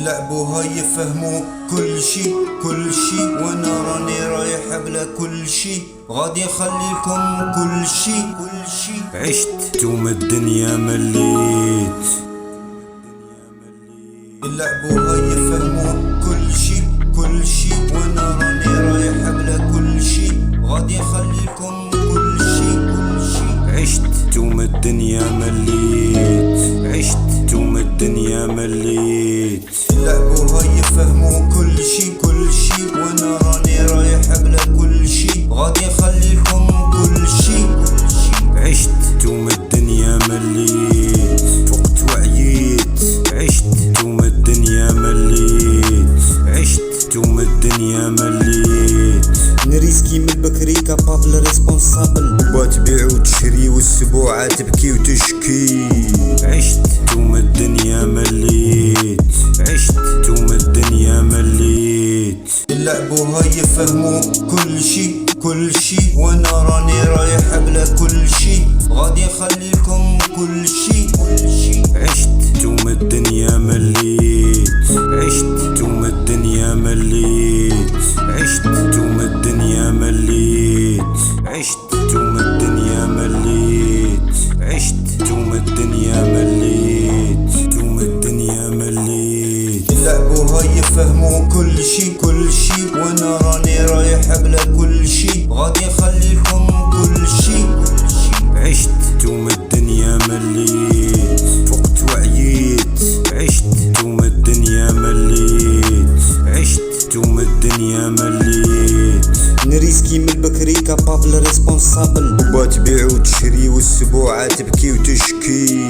يلعبوا هاي يفهموا كل شي كل شي، وانا راني رايح بلا كل شي، غادي نخليلكم كل شي كل شي. عشت توم الدنيا مليت، يلعبوا هاي يفهموا كل شي كل شي، وانا راني رايح بلا كل شي، غادي نخليلكم كل شي كل شي. عشت توم الدنيا مليت، عشت توم الدنيا مليت. يلعبوا هاي يفهموا كل شي كل شي، وانا راني رايح بلا كل شي، غادي نخليلكم كل شي كل شي. عشت توم الدنيا مليت، فقت وعييت. عشت توم الدنيا مليت، عشت توم الدنيا مليت. نريسكي من البكري كابابل ريسبونسابل، وتبيع وتشري والسبوعة تبكي وتشكي. عشت توم الدنيا مليت، عشت توم الدنيا مليت. يلعبوا هاي يفهموا كل شي كل شي، وانا راني رايح بلا كل شي، غادي نخليلكم كل شي كل شي. عشت توم الدنيا مليت، عشت توم الدنيا مليت، عشت توم الدنيا مليت، عشت توم الدنيا مليت، عشت توم الدنيا مليت، توم الدنيا مليت. يلعبوا هاي يفهموا كل شي كل شي، وانا راني رايح بلا كل شي، غادي نخليلكم كل شي كل شي. عشت توم الدنيا مليت، فقت وعييت. عشت توم الدنيا مليت، عشت توم الدنيا مليت. نريسكي من البكري كابابل ريسبونسابل، وتبيع وتشري والسبوعة تبكي وتشكي.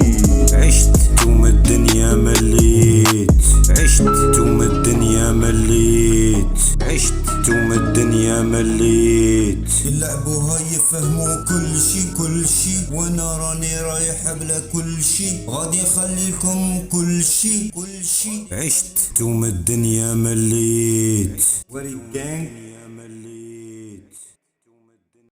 عشت توم الدنيا مليت، عشت توم الدنيا مليت، عشت توم الدنيا مليت. يلعبوا هاي يفهموا كل شي كل شي، وانا راني رايح بلا كل شي، غادي نخليلكم كل شي كل شي. عشت توم الدنيا مليت. وري جانج